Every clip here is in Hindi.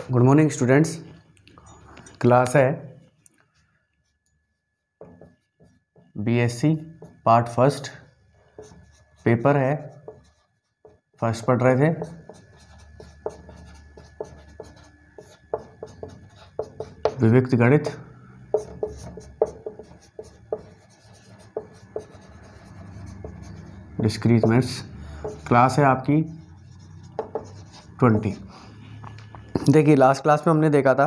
Good morning students. क्लास है बीएससी पार्ट फर्स्ट, पेपर है फर्स्ट पढ़ रहे थे। विविक्त गणित, डिस्क्रीट मैथ्स। क्लास है आपकी 20। देखिए लास्ट क्लास में हमने देखा था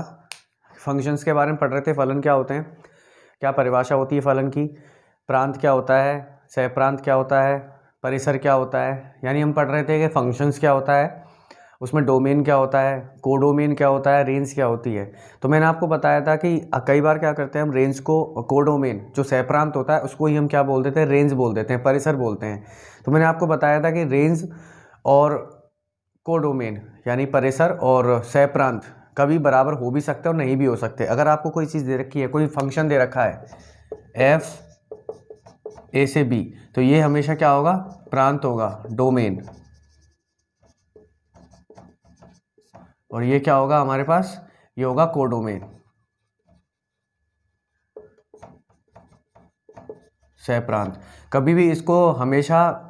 फंक्शंस के बारे में पढ़ रहे थे। फलन क्या होते हैं, क्या परिभाषा होती है फलन की, प्रांत क्या होता है, सहप्रांत क्या होता है, परिसर क्या होता है। यानी हम पढ़ रहे थे कि फंक्शंस क्या होता है, उसमें डोमेन क्या होता है, कोडोमेन क्या होता है, रेंज क्या होती है। तो मैंने आपको बताया था कि कई बार क्या करते हैं हम रेंज को, कोडोमेन जो सहप्रांत होता है उसको ही हम क्या बोल देते हैं, रेंज बोल देते हैं, परिसर बोलते हैं। तो मैंने आपको बताया था कि रेंज और कोडोमेन यानी परिसर और सहप्रांत कभी बराबर हो भी सकते हैं और नहीं भी हो सकते। अगर आपको कोई चीज़ दे रखी है, कोई फंक्शन दे रखा है एफ ए से बी, तो ये हमेशा क्या होगा, प्रांत होगा, डोमेन। और ये क्या होगा हमारे पास, ये होगा कोडोमेन, सहप्रांत। कभी भी इसको हमेशा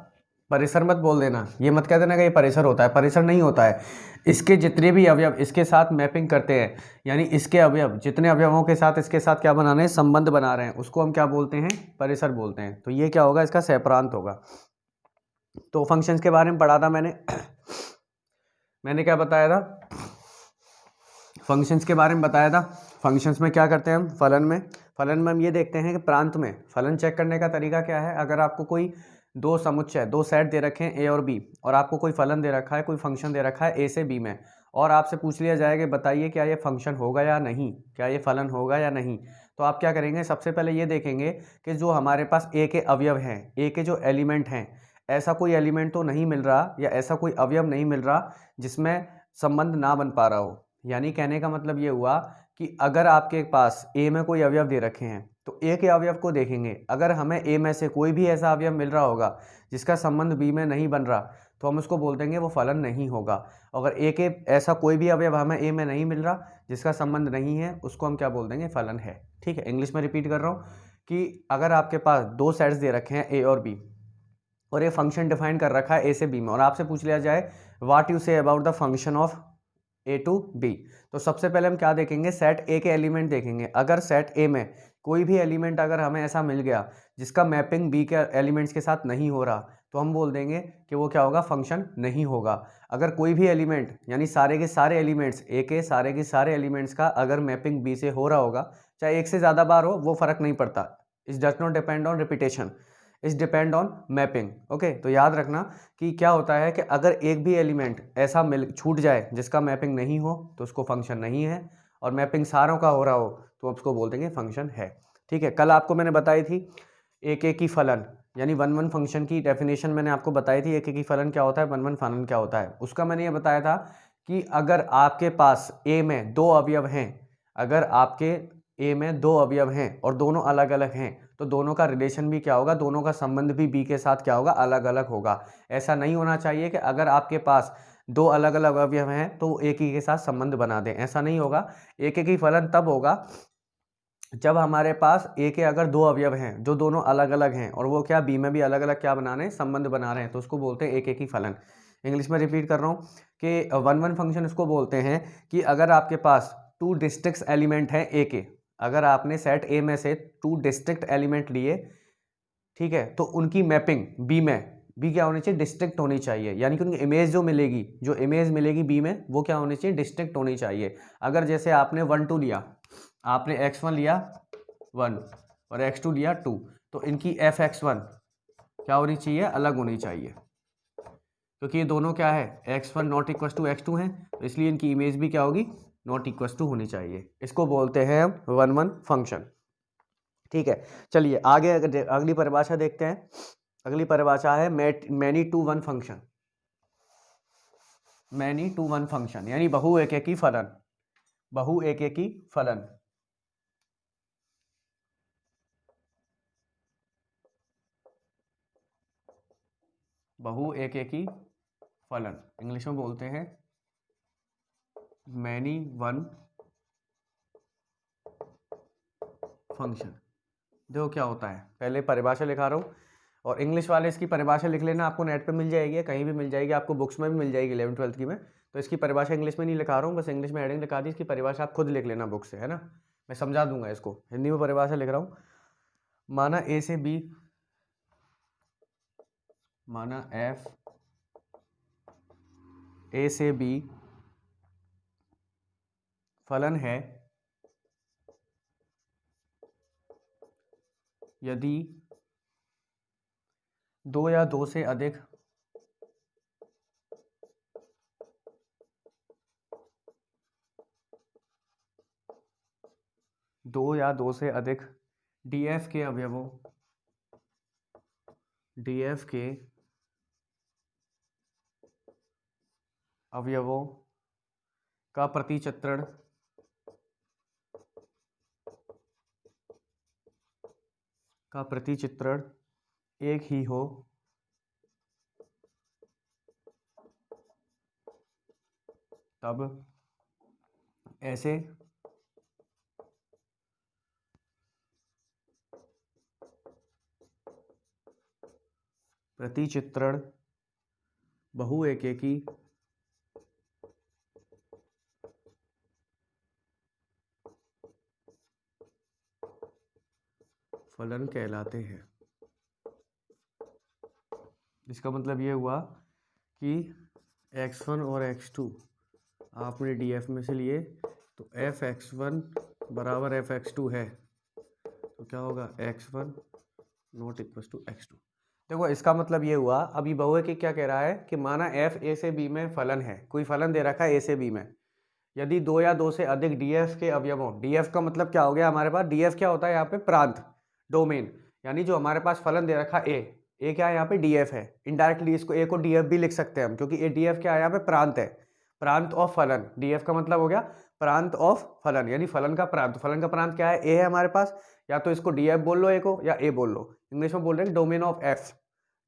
परिसर मत बोल देना, ये मत कह देना कि ये परिसर होता है, परिसर नहीं होता है। इसके जितने भी अवयव इसके साथ मैपिंग करते हैं, यानी इसके अवयव जितने अवयवों के साथ इसके साथ क्या बना रहे हैं, संबंध बना रहे हैं, उसको हम क्या बोलते हैं, परिसर बोलते हैं। तो ये क्या होगा, इसका सहप्रांत होगा। तो फंक्शंस के बारे में पढ़ा था मैंने मैंने क्या बताया था, फंक्शंस के बारे में बताया था। फंक्शंस में क्या करते हैं हम, फलन में हम ये देखते हैं कि प्रांत में फलन चेक करने का तरीका क्या है। अगर आपको कोई दो समुच्चय, दो सेट दे रखे हैं ए और बी, और आपको कोई फलन दे रखा है, कोई फंक्शन दे रखा है ए से बी में, और आपसे पूछ लिया जाए कि बताइए क्या ये फंक्शन होगा या नहीं, क्या ये फलन होगा या नहीं, तो आप क्या करेंगे, सबसे पहले ये देखेंगे कि जो हमारे पास ए के अवयव हैं, ए के जो एलिमेंट हैं, ऐसा कोई एलिमेंट तो नहीं मिल रहा या ऐसा कोई अवयव नहीं मिल रहा जिसमें संबंध ना बन पा रहा हो। यानी कहने का मतलब ये हुआ कि अगर आपके पास ए में कोई अवयव दे रखे हैं तो ए के अवयव को देखेंगे। अगर हमें ए में से कोई भी ऐसा अवयव मिल रहा होगा जिसका संबंध बी में नहीं बन रहा, तो हम उसको बोल देंगे वो फलन नहीं होगा। अगर ए के ऐसा कोई भी अवयव हमें ए में नहीं मिल रहा जिसका संबंध नहीं है, उसको हम क्या बोल देंगे, फलन है। ठीक है, इंग्लिश में रिपीट कर रहा हूँ कि अगर आपके पास दो सेट्स दे रखे हैं ए और बी, और ये फंक्शन डिफाइन कर रखा है ए से बी में, और आपसे पूछ लिया जाए what you say about the function of A to B, तो सबसे पहले हम क्या देखेंगे, सेट ए के एलिमेंट देखेंगे। अगर सेट ए में कोई भी एलिमेंट अगर हमें ऐसा मिल गया जिसका मैपिंग बी के एलिमेंट्स के साथ नहीं हो रहा, तो हम बोल देंगे कि वो क्या होगा, फंक्शन नहीं होगा। अगर कोई भी एलिमेंट यानी सारे के सारे एलिमेंट्स ए के सारे के सारे एलिमेंट्स का अगर मैपिंग बी से हो रहा होगा, चाहे एक से ज़्यादा बार हो, वो फर्क नहीं पड़ता। It does not depend on repetition, is depend on mapping. Okay, तो याद रखना कि क्या होता है कि अगर एक भी एलिमेंट ऐसा मिल छूट जाए जिसका मैपिंग नहीं हो, तो उसको फंक्शन नहीं है, और मैपिंग सारों का हो रहा हो तो उसको बोल देंगे फंक्शन है। ठीक है, कल आपको मैंने बताई थी एक एक की फलन, यानी वन वन फंक्शन की डेफिनेशन मैंने आपको बताई थी। एक एक की फलन क्या होता है, वन वन फलन क्या होता है। उसका मैंने ये बताया था कि अगर आपके पास ए में दो अवयव हैं, अगर आपके ए में दो अवयव हैं और दोनों अलग अलग हैं, तो दोनों का रिलेशन भी क्या होगा, दोनों का संबंध भी बी के साथ क्या होगा, अलग अलग होगा। ऐसा नहीं होना चाहिए कि अगर आपके पास दो अलग अलग अवयव हैं तो एक ही के साथ संबंध बना दें, ऐसा नहीं होगा। एक एक ही फलन तब होगा जब हमारे पास ए के अगर दो अवयव हैं जो दोनों अलग अलग हैं और वो क्या बी में भी अलग अलग क्या बना रहे हैं, संबंध बना रहे हैं, तो उसको बोलते हैं एक एक ही फलन। इंग्लिश में रिपीट कर रहा हूँ कि वन वन फंक्शन उसको बोलते हैं कि अगर आपके पास टू डिस्टिंक्ट एलिमेंट हैं ए के, अगर आपने सेट ए में से टू डिस्टिंक्ट एलिमेंट लिए, ठीक है, तो उनकी मैपिंग बी में, बी क्या होनी चाहिए, डिस्टिंक्ट होनी चाहिए। यानी कि उनकी इमेज जो मिलेगी, जो इमेज मिलेगी बी में, वो क्या होनी चाहिए, डिस्टिंक्ट होनी चाहिए। अगर जैसे आपने 1 2 लिया, आपने x1 लिया 1 और x2 लिया 2, तो इनकी fx1 क्या होनी चाहिए, अलग होनी चाहिए, क्योंकि ये दोनों क्या है, x1 not equal to x2 है, तो इसलिए इनकी इमेज भी क्या होगी, नॉट इक्वल टू होनी चाहिए। इसको बोलते हैं वन वन फंक्शन। ठीक है, चलिए आगे अगली परिभाषा देखते हैं। अगली परिभाषा है many to one function. Many to one function यानी बहु एक एक ही फलन, बहु एक एक ही फलन। बहु एक एक ही फलन इंग्लिश में बोलते हैं मैनी वन फंक्शन। देखो क्या होता है, पहले परिभाषा लिखा रहा हूँ और इंग्लिश वाले इसकी परिभाषा लिख लेना, आपको नेट पे मिल जाएगी, कहीं भी मिल जाएगी, आपको बुक्स में भी मिल जाएगी 11th 12th की में। तो इसकी परिभाषा इंग्लिश में नहीं लिखा रहा हूँ, बस इंग्लिश में हेडिंग लिखा दी, इसकी परिभाषा आप खुद लिख लेना बुक से, है ना। मैं समझा दूंगा इसको, हिंदी में परिभाषा लिख रहा हूँ। माना ए से बी, माना एफ ए से बी फलन है यदि दो या दो से अधिक डीएफ के अवयवों का प्रतिचित्रण एक ही हो, तब ऐसे प्रतिचित्रण बहुएकेकी फलन कहलाते हैं। इसका मतलब ये हुआ कि x1 और x2 आपने df में से लिए, तो f(x1) बराबर f(x2) है, तो क्या होगा x1 not equal to x2। देखो इसका मतलब ये हुआ, अभी बहुएकी क्या कह रहा है कि माना f a से b में फलन है, कोई फलन दे रखा है a से b में, यदि दो या दो से अधिक df के अवयवों, df का मतलब क्या हो गया हमारे पास, df क्या होता है यहाँ पे, प्रांत, डोमेन, यानी जो हमारे पास फलन दे रखा है a क्या है यहाँ पे, df है। इनडायरेक्टली इसको a को df भी लिख सकते हैं हम, क्योंकि a df क्या है यहाँ पे, प्रांत है, प्रांत ऑफ फलन। df का मतलब हो गया प्रांत ऑफ फलन, यानी फलन का प्रांत। फलन का प्रांत क्या है, a है हमारे पास, या तो इसको df बोल लो a को, या a बोल लो, इंग्लिश में बोल रहे हैं domain of f,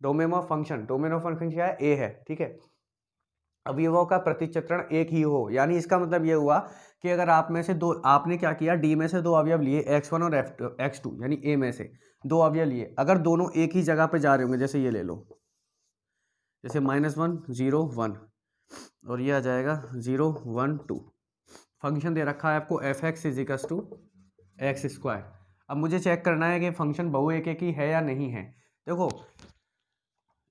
domain of function, domain of function क्या है, a है, ठीक है। अवयवों का प्रतिचित्रण एक ही हो, यानी इसका मतलब ये हुआ कि अगर आप में से दो, आपने क्या किया, डी में से दो अवयव लिए x1 और x2, यानी a में से दो अवयव लिए, अगर दोनों एक ही जगह पे जा रहे होंगे, जैसे ये ले लो, जैसे -1 0 1 और ये आ जाएगा 0 1 2, फंक्शन दे रखा है आपको f(x) = x²। अब मुझे चेक करना है कि फंक्शन बहुएकेकी है या नहीं है। देखो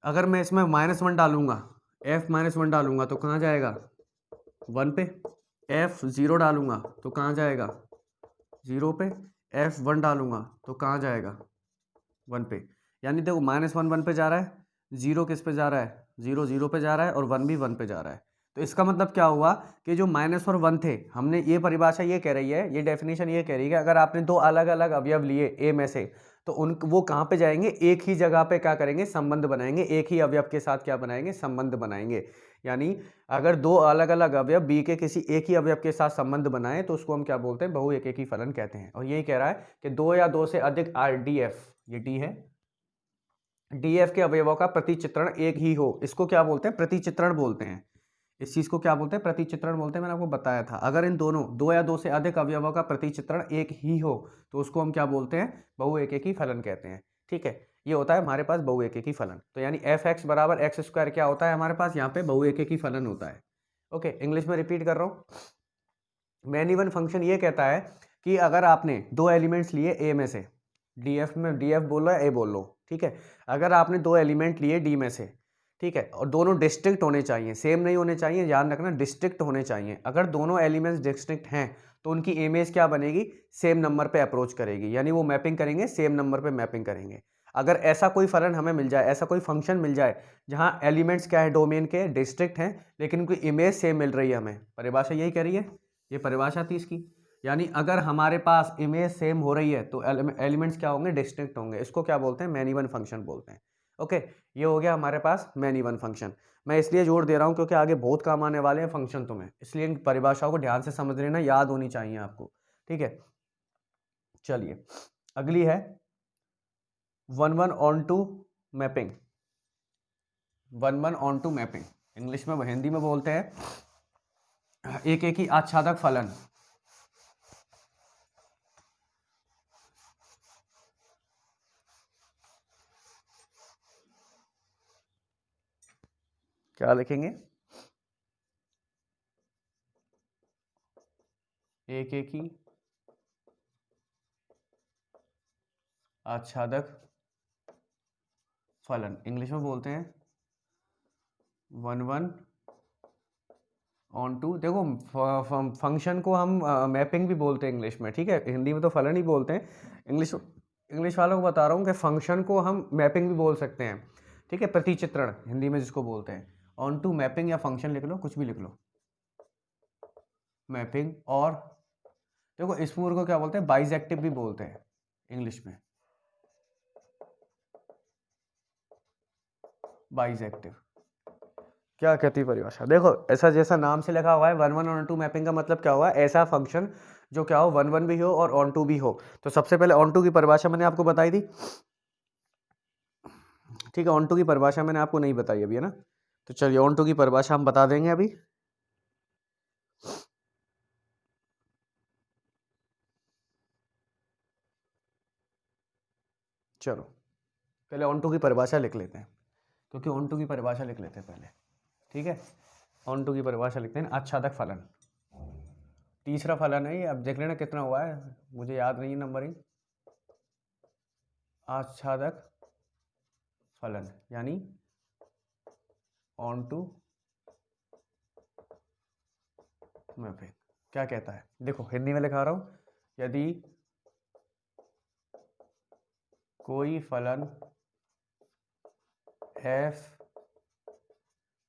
अगर मैं इसमें -1 डालूंगा, f-1 डालूंगा तो कहाँ जाएगा, 1 पे, f0 डालूंगा तो कहाँ जाएगा, 0 पे, f1 डालूंगा तो कहाँ जाएगा, 1 पे। यानी देखो -1 1 पे जा रहा है, 0 किस पे जा रहा है, 0 0 पे जा रहा है, और 1 भी 1 पे जा रहा है। तो इसका मतलब क्या हुआ कि जो माइनस और 1 थे, हमने ये परिभाषा ये कह रही है, ये डेफिनेशन ये कह रही है कि अगर आपने दो अलग अलग अवयव लिए ए में से, तो वो कहाँ पे जाएंगे, एक ही जगह पे क्या करेंगे, संबंध बनाएंगे, एक ही अवयव के साथ क्या बनाएंगे, संबंध बनाएंगे। यानी अगर दो अलग अलग अवयव बी के किसी एक ही अवयव के साथ संबंध बनाए तो उसको हम क्या बोलते हैं, बहुएकेकी फलन कहते हैं। और यही कह रहा है कि दो या दो से अधिक RDF, ये डी है, डीएफ के अवयवों का प्रतिचित्रण एक ही हो, इसको क्या बोलते हैं, प्रतिचित्रण बोलते हैं। इस चीज को क्या बोलते हैं, प्रतिचित्रण बोलते हैं, मैंने आपको बताया था। अगर इन दोनों दो या दो से अधिक अवयवों का प्रतिचित्रण एक ही हो तो उसको हम क्या बोलते हैं, बहुएकेकी फलन कहते हैं, ठीक है। ये होता है हमारे पास बहुएकेकी फलन। तो यानी f(x) बराबर x² क्या होता है हमारे पास, यहाँ पे बहुएकेकी फलन होता है। ओके, इंग्लिश में रिपीट कर रहा हूँ। मैनी वन फंक्शन ये कहता है कि अगर आपने दो एलिमेंट्स लिए ए में से, डीएफ में डीएफ बोलो या ए बोल लो, ठीक है, अगर आपने दो एलिमेंट लिए डी में से, ठीक है, और दोनों डिस्ट्रिक्ट होने चाहिए, सेम नहीं होने चाहिए, ध्यान रखना, डिस्ट्रिक्ट होने चाहिए। अगर दोनों एलिमेंट्स डिस्ट्रिक्ट हैं तो उनकी इमेज क्या बनेगी, सेम नंबर पे अप्रोच करेगी, यानी वो मैपिंग करेंगे, सेम नंबर पे मैपिंग करेंगे। अगर ऐसा कोई फलन हमें मिल जाए, ऐसा कोई फंक्शन मिल जाए जहां एलिमेंट्स क्या है, डोमेन के डिस्ट्रिक्ट हैं, लेकिन उनकी इमेज सेम मिल रही है, हमें परिभाषा यही कह रही है, ये परिभाषा थी इसकी। यानी अगर हमारे पास इमेज सेम हो रही है तो एलिमेंट्स क्या होंगे, डिस्टिंक्ट होंगे, इसको क्या बोलते हैं, मैनी वन फंक्शन बोलते हैं। ओके, ये हो गया हमारे पास मैनी वन फंक्शन। मैं इसलिए जोर दे रहा हूं क्योंकि आगे बहुत काम आने वाले हैं फंक्शन तुम्हें, इसलिए इन परिभाषाओं को ध्यान से समझ लेना, याद होनी चाहिए आपको, ठीक है। चलिए अगली है 1 1 onto mapping. 1 1 onto mapping English में, हिंदी में बोलते हैं एक एक ही आच्छादक फलन। क्या लिखेंगे? एक एक ही आच्छादक फलन, इंग्लिश में बोलते हैं 1 1 ऑन टू। देखो फंक्शन को हम मैपिंग भी बोलते हैं इंग्लिश में, ठीक है, हिंदी में तो फलन ही बोलते हैं। इंग्लिश वालों को बता रहा हूँ कि फंक्शन को हम मैपिंग भी बोल सकते हैं, ठीक है, प्रतिचित्रण हिंदी में जिसको बोलते हैं। ऑन टू मैपिंग या फंक्शन लिख लो, कुछ भी लिख लो, मैपिंग। और देखो इस पूरे को क्या बोलते हैं? बाइजेक्टिव भी बोलते हैं इंग्लिश में, बाइजेक्टिव। क्या कहती है परिभाषा? देखो ऐसा जैसा नाम से लिखा हुआ है 1 1 ऑन टू मैपिंग का मतलब क्या हुआ? ऐसा फंक्शन जो क्या हो 1 1 भी हो और ऑन टू भी हो। तो सबसे पहले ऑन टू की परिभाषा मैंने आपको बताई थी, ठीक है, ऑन टू की परिभाषा मैंने आपको नहीं बताई अभी, है ना। तो चलिए ऑन टू की परिभाषा हम बता देंगे अभी। चलो पहले ऑन टू की परिभाषा लिख लेते हैं, क्योंकि ऑन टू की परिभाषा लिख लेते हैं पहले, ठीक है। ऑन टू की परिभाषा लिखते हैं, आच्छादक फलन। तीसरा फलन है ये, अब देख लेना कितना हुआ है, मुझे याद नहीं है नंबरिंग। आच्छादक फलन यानी ऑन टू मैपिंग क्या कहता है? देखो हिंदी में लिखा रहा हूं, यदि कोई फलन f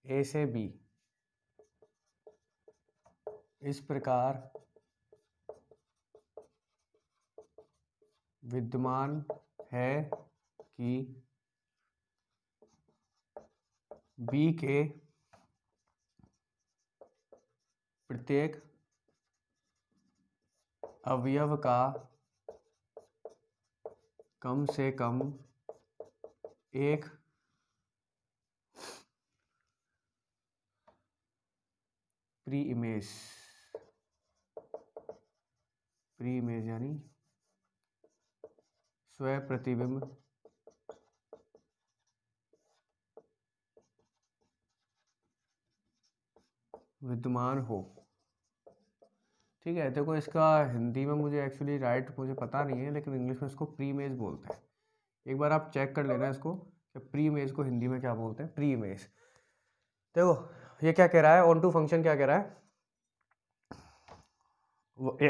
a से b इस प्रकार विद्यमान है कि b के प्रत्येक अवयव का कम से कम एक प्री इमेज यानी स्व प्रतिबिंब विद्यमान हो, ठीक है। देखो इसका हिंदी में मुझे एक्चुअली मुझे पता नहीं है, लेकिन इंग्लिश में इसको प्री इमेज बोलते हैं। एक बार आप चेक कर लेना इसको कि प्री इमेज को हिंदी में क्या बोलते हैं, प्री इमेज। देखो ये क्या कह रहा है, ऑन टू फंक्शन क्या कह रहा है?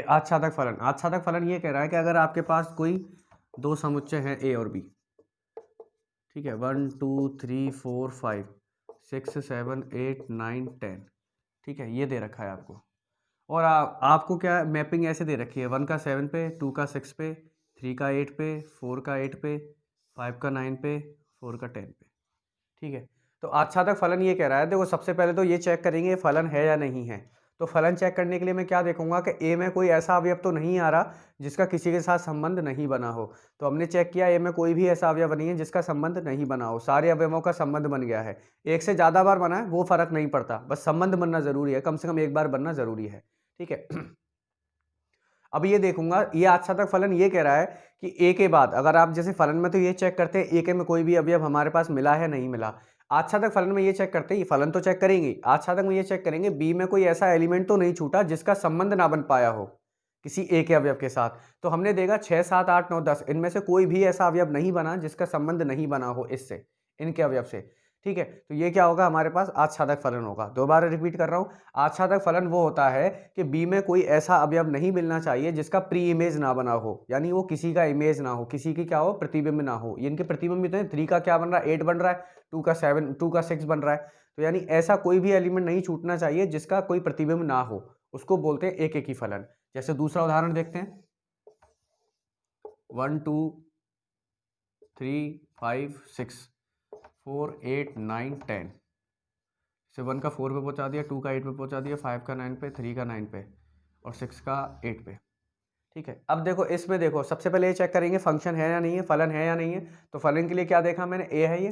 आच्छादक फलन, आच्छादक फलन ये कह रहा है कि अगर आपके पास कोई दो समुच्चय हैं ए और बी, ठीक है, 1 2 3 4 5 6 7 8 9 10, ठीक है, ये दे रखा है आपको। और आपको क्या मैपिंग ऐसे दे रखी है, 1 का 7 पे, 2 का 6 पे, 3 का 8 पे, 4 का 8 पे, 5 का 9 पे, 4 का 10 पे, ठीक है। तो आच्छादक फलन ये कह रहा है, देखो सबसे पहले तो ये चेक करेंगे फलन है या नहीं है। तो फलन चेक करने के लिए मैं क्या देखूंगा कि ए में कोई ऐसा अवयव तो नहीं आ रहा जिसका किसी के साथ संबंध नहीं बना हो। तो हमने चेक किया ए में कोई भी ऐसा अवयव नहीं है जिसका संबंध नहीं बना हो, सारे अवयवों का संबंध बन गया है। एक से ज़्यादा बार बना है वो फर्क नहीं पड़ता, बस संबंध बनना जरूरी है, कम से कम एक बार बनना जरूरी है, ठीक है। अब ये देखूंगा, ये आच्छादक फलन ये कह रहा है कि ए के बाद अगर आप जैसे फलन में तो ये चेक करते हैं ए के में कोई भी अवयव हमारे पास मिला है नहीं मिला। आच्छादक फलन में ये चेक करते हैं, फलन तो चेक करेंगे, आच्छादक में ये चेक करेंगे बी में कोई ऐसा एलिमेंट तो नहीं छूटा जिसका संबंध ना बन पाया हो किसी ए के अवयव के साथ। तो हमने देखा 6 7 8 9 10 इनमें से कोई भी ऐसा अवयव नहीं बना जिसका संबंध नहीं बना हो इससे, इनके अवयव से, ठीक है। तो ये क्या होगा, हमारे पास आच्छादक फलन होगा। दोबारा रिपीट कर रहा हूं, आच्छादक फलन वो होता है कि बी में कोई ऐसा अवयव नहीं मिलना चाहिए जिसका प्री इमेज ना बना हो, यानी वो किसी का इमेज ना हो, किसी की क्या हो, प्रतिबिंब ना हो। इनके प्रतिबिंब तो 3 का क्या बन रहा है, 8 बन रहा है, 2 का 7, 2 का 6 बन रहा है। तो यानी ऐसा कोई भी एलिमेंट नहीं छूटना चाहिए जिसका कोई प्रतिबिंब ना हो, उसको बोलते हैं एक एक ही फलन। जैसे दूसरा उदाहरण देखते हैं, 1 2 3 5 6 4 8 9 10 से 1 का 4 पे पहुंचा दिया, 2 का 8 पे पहुंचा दिया, 5 का 9 पे, 3 का 9 पे और 6 का 8 पे, ठीक है। अब देखो इसमें देखो सबसे पहले ये चेक करेंगे फंक्शन है या नहीं है, फलन है या नहीं है। तो फलन के लिए क्या देखा मैंने, ए है ये,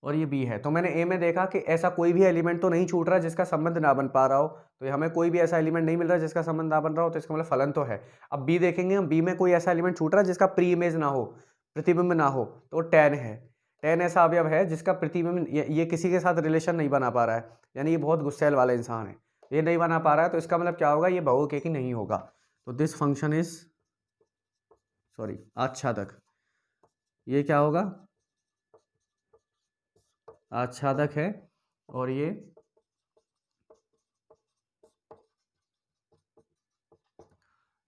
और ये बी है। तो मैंने ए में देखा कि ऐसा कोई भी एलिमेंट तो नहीं छूट रहा जिसका संबंध ना बन पा रहा हो, तो हमें कोई भी ऐसा एलिमेंट नहीं मिल रहा जिसका संबंध ना बन रहा हो, तो इसका मतलब फलन तो है। अब बी देखेंगे हम, बी में कोई ऐसा एलिमेंट छूट रहा है जिसका प्री इमेज ना हो, प्रतिबिंब ना हो, तो टेन है। टेन ऐसा अवयव है जिसका प्रतिबिंब ये किसी के साथ रिलेशन नहीं बना पा रहा है, यानी ये बहुत गुस्सैल वाला इंसान है, ये नहीं बना पा रहा है, तो इसका मतलब क्या होगा, ये बहुकेकी नहीं होगा। तो दिस फंक्शन इज सॉरी आच्छादक, ये क्या होगा, आच्छादक है। और ये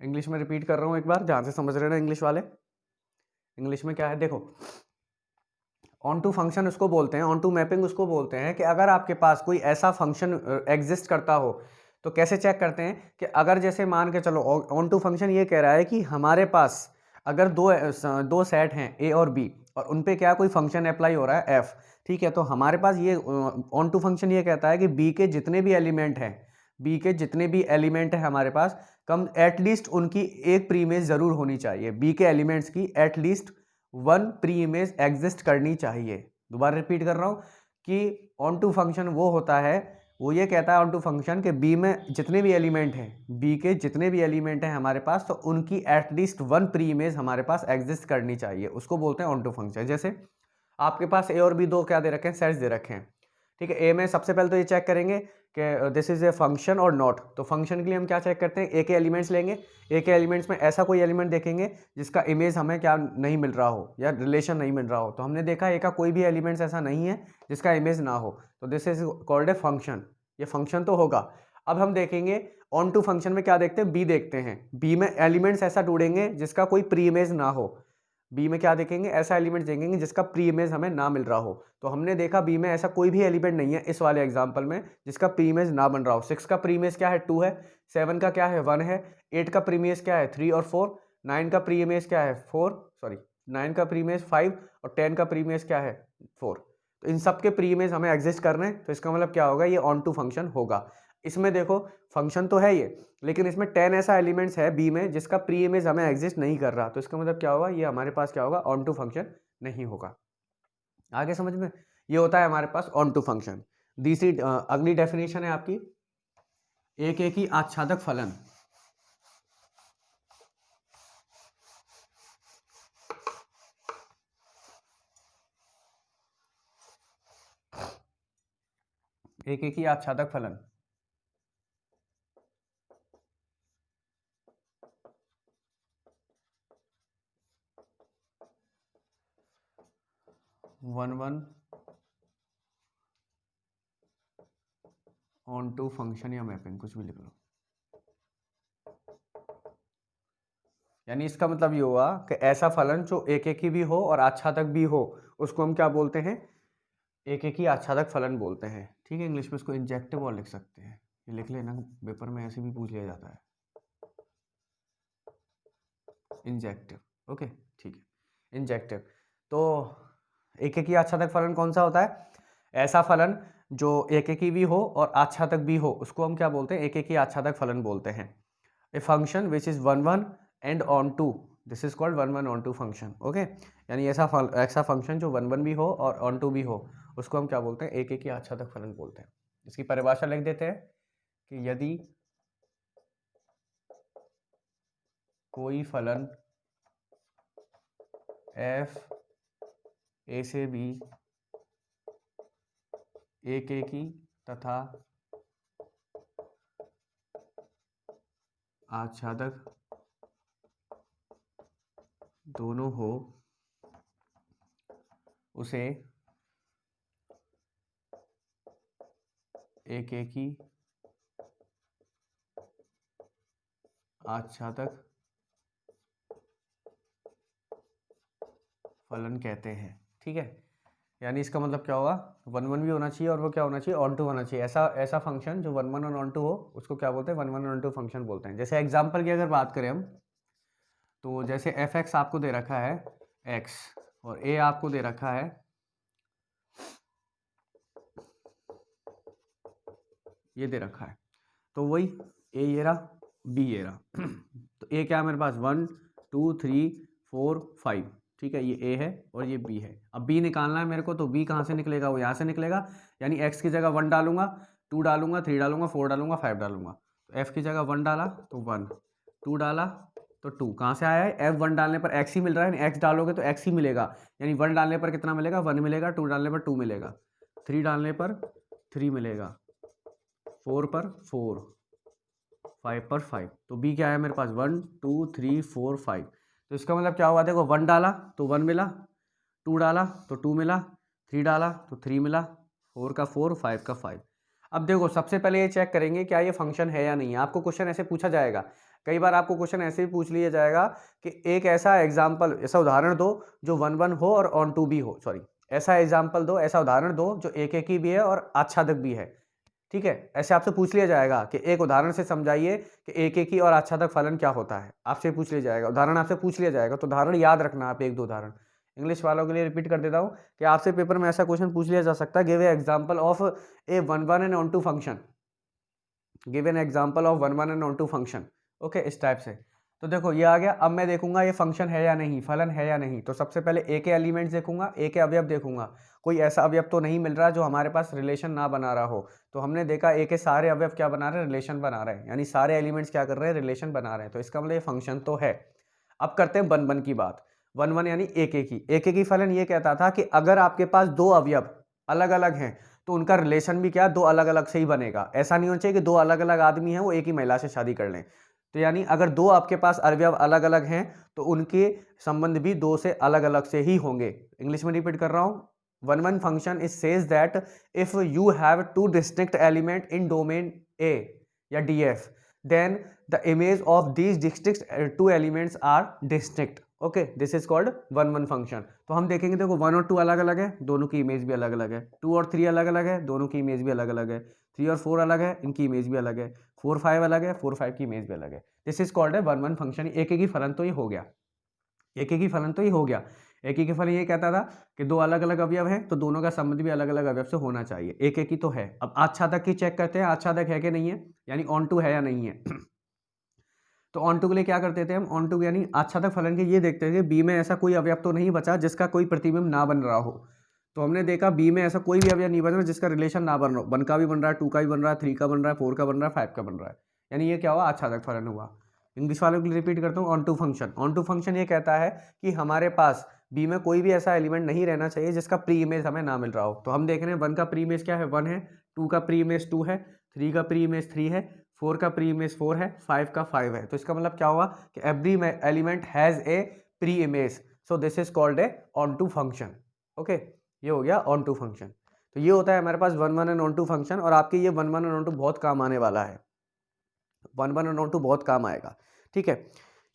इंग्लिश में रिपीट कर रहा हूं एक बार, ध्यान से समझ रहे ना इंग्लिश वाले। इंग्लिश में क्या है देखो, ऑन टू फंक्शन उसको बोलते हैं, ऑन टू मैपिंग उसको बोलते हैं कि अगर आपके पास कोई ऐसा फंक्शन एग्जिस्ट करता हो, तो कैसे चेक करते हैं कि अगर जैसे मान के चलो ऑन टू फंक्शन ये कह रहा है कि हमारे पास अगर दो सेट हैं ए और बी, और उन पे क्या कोई फंक्शन अप्लाई हो रहा है एफ, ठीक है, तो हमारे पास ये ऑन टू फंक्शन ये कहता है कि बी के जितने भी एलिमेंट हैं, बी के जितने भी एलिमेंट है हमारे पास, कम एटलीस्ट उनकी एक प्री इमेज जरूर होनी चाहिए, बी के एलिमेंट्स की at least one pre image exist करनी चाहिए। दोबारा रिपीट कर रहा हूं कि ऑन टू फंक्शन वो होता है, वो ये कहता है ऑन टू फंक्शन के बी में जितने भी एलिमेंट हैं, बी के जितने भी एलिमेंट हैं हमारे पास, तो उनकी एटलीस्ट वन प्री इमेज हमारे पास एग्जिस्ट करनी चाहिए, उसको बोलते हैं ऑन टू फंक्शन। जैसे आपके पास ए और बी दो क्या दे रखे हैं, सेट्स दे रखे हैं, ठीक है। ए में सबसे पहले तो ये चेक करेंगे कि दिस इज ए फंक्शन और नॉट, तो फंक्शन के लिए हम क्या चेक करते हैं, ए के एलिमेंट्स लेंगे, ए के एलिमेंट्स में ऐसा कोई एलिमेंट देखेंगे जिसका इमेज हमें क्या नहीं मिल रहा हो या रिलेशन नहीं मिल रहा हो, तो हमने देखा ए का कोई भी एलिमेंट्स ऐसा नहीं है जिसका इमेज ना हो, तो this is called a function, ये फंक्शन तो होगा। अब हम देखेंगे ऑन टू फंक्शन में क्या देखते हैं, बी देखते हैं, बी में एलिमेंट्स ऐसा ढूंढेंगे जिसका कोई प्री इमेज ना हो, बी में क्या देखेंगे, ऐसा एलिमेंट देखेंगे जिसका प्री इमेज हमें ना मिल रहा हो, तो हमने देखा बी में ऐसा कोई भी एलिमेंट नहीं है इस वाले एग्जांपल में जिसका प्री इमेज ना बन रहा हो। 6 का प्री इमेज क्या है, 2 है, 7 का क्या है, 1 है, 8 का प्री इमेज क्या है, 3 और 4, 9 का प्री इमेज क्या है, 4 सॉरी 9 का प्री इमेज 5 और 10 का प्री इमेज क्या है, 4, तो इन सब के प्री इमेज हमें एग्जिस्ट करने हैं, तो इसका मतलब क्या होगा, ये ऑन टू फंक्शन होगा। इसमें देखो फंक्शन तो है ये, लेकिन इसमें 10 ऐसा एलिमेंट्स है बी में जिसका प्री इमेज हमें एग्जिस्ट नहीं कर रहा, तो इसका मतलब क्या होगा, ये हमारे पास क्या होगा, ऑन टू फंक्शन नहीं होगा। आगे समझ में, ये होता है हमारे पास ऑन टू फंक्शन। दूसरी अगली डेफिनेशन है आपकी, एक ही आच्छादक फलन। एक ही आच्छादक फलन, one one onto function या मैपिंग, कुछ भी लिख लो, यानी इसका मतलब ये हुआ कि ऐसा फलन जो एक ही भी हो और आच्छादक भी हो, उसको हम क्या बोलते हैं, एक ही आच्छादक फलन बोलते हैं, ठीक है। इंग्लिश में इसको इंजेक्टिव और लिख सकते हैं, ये लिख लेना, पेपर में ऐसे भी पूछ लिया जाता है, इंजेक्टिव, ओके ठीक है, इंजेक्टिव। तो एक ही आच्छादक फलन कौन सा होता है, ऐसा फलन जो एक ही भी हो और आच्छादक भी हो, उसको हम क्या बोलते हैं, एक ही आच्छादक फलन बोलते हैं। A function which is one one and onto, this is called one one onto function, okay. यानी ऐसा फंक्शन जो वन वन भी हो और ऑन टू भी हो, उसको हम क्या बोलते हैं, एक ही आच्छादक फलन बोलते हैं। इसकी परिभाषा लिख देते हैं कि यदि कोई फलन f a से b एक ही तथा आच्छादक दोनों हो, उसे एक ही आच्छादक फलन कहते हैं, ठीक है। यानी इसका मतलब क्या होगा, वन वन भी होना चाहिए और वो क्या होना चाहिए, ऑन टू होना चाहिए। ऐसा फंक्शन जो वन वन और ऑन टू हो, उसको क्या बोलते हैं, one one onto function बोलते हैं। जैसे एग्जांपल की अगर बात करें हम, तो जैसे एफ एक्स आपको दे रखा है एक्स और ए आपको दे रखा है, ये दे रखा है, तो वही ए ये रहा, बी ये रहा तो ए क्या है मेरे पास, 1 2 3 4 5, ठीक है, ये ए है और ये बी है। अब बी निकालना है मेरे को, तो बी कहाँ से निकलेगा, वो यहाँ से निकलेगा, यानी एक्स की जगह 1 डालूंगा, 2 डालूंगा, 3 डालूंगा, 4 डालूंगा, 5 डालूंगा। तो एफ की जगह 1 डाला तो 1, 2 डाला तो 2, कहाँ से आया है, एफ 1 डालने पर एक्स ही मिल रहा है, एक्स डालोगे तो एक्स ही मिलेगा, यानी 1 डालने पर कितना मिलेगा, 1 मिलेगा, 2 डालने पर 2 मिलेगा, 3 डालने पर 3 मिलेगा, 4 पर 4, 5 पर 5। तो बी क्या है मेरे पास, 1 2 3 4 5। तो इसका मतलब क्या हुआ, देखो 1 डाला तो 1 मिला, 2 डाला तो 2 मिला, 3 डाला तो 3 मिला, 4 का 4, 5 का 5। अब देखो सबसे पहले ये चेक करेंगे क्या ये फंक्शन है या नहीं है। आपको क्वेश्चन ऐसे पूछा जाएगा, कई बार आपको क्वेश्चन ऐसे भी पूछ लिया जाएगा कि एक ऐसा एग्जाम्पल, ऐसा उदाहरण दो जो 1 1 हो और ऑन टू भी हो, सॉरी, ऐसा एग्जाम्पल दो, ऐसा उदाहरण दो जो एक एक ही भी है और आच्छादक भी है। ठीक है, ऐसे आपसे पूछ लिया जाएगा कि एक उदाहरण से समझाइए कि एक एक ही और आच्छादक फलन क्या होता है, आपसे पूछ लिया जाएगा, उदाहरण आपसे पूछ लिया जाएगा, तो उदाहरण याद रखना आप, 1 2 उदाहरण। इंग्लिश वालों के लिए रिपीट कर देता हूँ कि आपसे पेपर में ऐसा क्वेश्चन पूछ लिया जा सकता है, give a example of a 1 1 and onto function, give an example of 1 1 and onto function. Okay, इस टाइप से। तो देखो ये आ गया, अब मैं देखूंगा ये फंक्शन है या नहीं, फलन है या नहीं। तो सबसे पहले ए के एलिमेंट्स देखूंगा, ए के अवयव देखूंगा, कोई ऐसा अवयव तो नहीं मिल रहा जो हमारे पास रिलेशन ना बना रहा हो। तो हमने देखा ए के सारे अवयव क्या बना रहे हैं, रिलेशन बना रहे हैं, यानी सारे एलिमेंट्स क्या कर रहे हैं, रिलेशन बना रहे हैं। तो इसका मतलब ये फंक्शन तो है। अब करते हैं 1 1 की बात। 1 1 यानी एक एक ही, एक एक ही फलन ये कहता था कि अगर आपके पास दो अवयव अलग अलग हैं तो उनका रिलेशन भी क्या, दो अलग अलग से ही बनेगा। ऐसा नहीं होना चाहिए कि दो अलग अलग आदमी हैं वो एक ही महिला से शादी कर लें। तो यानी अगर दो आपके पास अवयव अलग अलग हैं तो उनके संबंध भी दो से अलग अलग से ही होंगे। इंग्लिश में रिपीट कर रहा हूं, 1 1 function is says that if you have two distinct element in domain A या DF, then the image of these distinct two elements are distinct. Okay, this is called 1 1 function. तो हम देखेंगे, देखो 1 और 2 अलग अलग है, दोनों की इमेज भी अलग अलग है, 2 और 3 अलग अलग है, दोनों की इमेज भी अलग अलग है, 3 और 4 अलग है, इनकी इमेज भी अलग है, 4 5 अलग है, 4 5 की इमेज भी अलग है। दिस इज कॉल्ड है 1 1 फंक्शन। एक एक ही फलन तो ये हो गया, एक एक ही फलन तो ये हो गया। एक एक ही फलन ये कहता था कि दो अलग अलग अवयव हैं तो दोनों का संबंध भी अलग अलग अवयव से होना चाहिए, एक एक ही तो है। अब आच्छादक की चेक करते हैं, आच्छादक है कि नहीं है, यानी ऑन टू है या नहीं है। तो ऑन टू के लिए क्या करते थे हम, ऑन टू यानी आच्छादक फलन के ये देखते थे कि बी में ऐसा कोई अवयव तो नहीं बचा जिसका कोई प्रतिबिंब ना बन रहा हो। तो हमने देखा बी में ऐसा कोई भी अवयव नहीं बन रहा जिसका रिलेशन ना बन रहा हो, 1 का भी बन रहा है, 2 का भी बन रहा है, 3 का बन रहा है, 4 का बन रहा है, 5 का बन रहा है, यानी ये क्या हुआ, आच्छादक फलन हुआ। इंग्लिश वालों के लिए रिपीट करता हूँ, onto function. Onto function ये कहता है कि हमारे पास बी में कोई भी ऐसा एलिमेंट नहीं रहना चाहिए जिसका प्री इमेज हमें ना मिल रहा हो। तो हम देख रहे हैं 1 का प्री इमेज क्या है, 1 है, 2 का प्री इमेज 2 है, 3 का प्री इमेज 3 है, 4 का प्री इमेज 4 है, 5 का 5 है। तो इसका मतलब क्या हुआ कि every element has a pre image, so this is called a onto function. Okay, ये हो गया ऑन टू फंक्शन। तो ये होता है हमारे पास 1 1 एंड ऑन टू फंक्शन, और आपके ये 1 1 एंड ऑन टू बहुत काम आने वाला है, 1 1 एंड ऑन टू बहुत काम आएगा। ठीक है,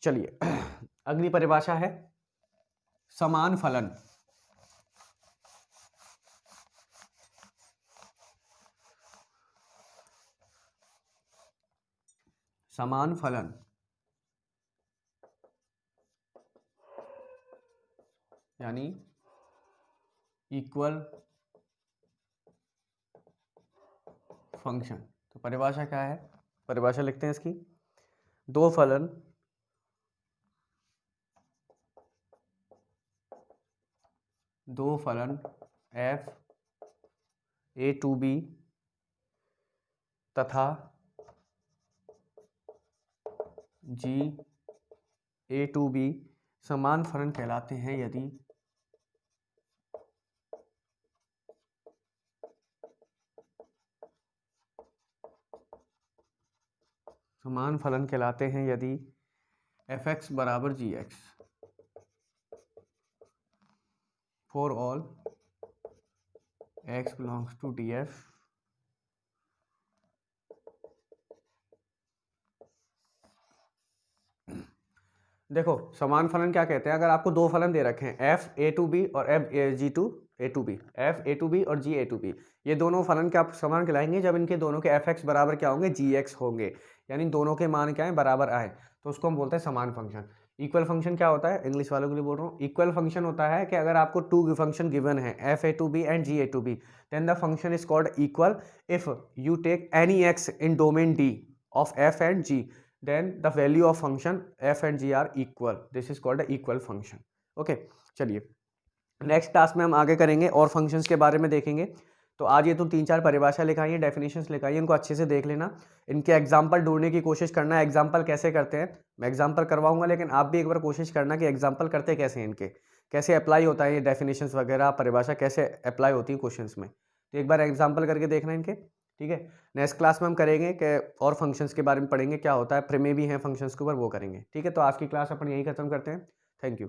चलिए अगली परिभाषा है समान फलन। समान फलन यानी इक्वल फंक्शन। तो परिभाषा क्या है, परिभाषा लिखते हैं इसकी, दो फलन f a टू b तथा g a टू b समान फलन कहलाते हैं यदि समान फलन कहलाते हैं यदि f(x) बराबर gx for all x belongs to df देखो समान फलन क्या कहते हैं, अगर आपको दो फलन दे रखे हैं f a टू b और f g to a to b, f a to b और g a टू b, ये दोनों फलन क्या समान कहलाएंगे जब इनके दोनों के f(x) बराबर क्या होंगे, gx होंगे, यानी दोनों के मान क्या है, बराबर आए, तो उसको हम बोलते हैं समान फंक्शन। इक्वल फंक्शन क्या होता है, इंग्लिश वालों के लिए बोल रहा हूँ, इक्वल फंक्शन होता है कि अगर आपको टू फंक्शन गिवन है f a to b and g a to b, then the function is called equal if you take any x in domain d of f and g, then the value of function f and g are equal, this is called a equal function. Okay, चलिए नेक्स्ट क्लास में हम आगे करेंगे और फंक्शंस के बारे में देखेंगे। तो आज ये तो 3-4 परिभाषा लिखाई है, डेफिनेशंस लिखाई है, इनको अच्छे से देख लेना। इनके एग्जाम्पल ढूंढने की कोशिश करना। एग्जाम्पल कैसे करते हैं मैं एग्जाम्पल करवाऊंगा, लेकिन आप भी एक बार कोशिश करना कि एग्जाम्पल करते कैसे हैं, इनके कैसे अप्लाई होता है, ये डेफिनेशंस वगैरह परिभाषा कैसे अप्लाई होती है क्वेश्चंस में। तो एक बार एग्जाम्पल करके देखना इनके, ठीक है। नेक्स्ट क्लास में हम करेंगे कि और फंक्शंस के बारे में पढ़ेंगे, क्या होता है, प्रमेय भी हैं फंक्शंस के ऊपर, वो करेंगे, ठीक है। तो आज की क्लास अपन यही खत्म करते हैं। Thank you.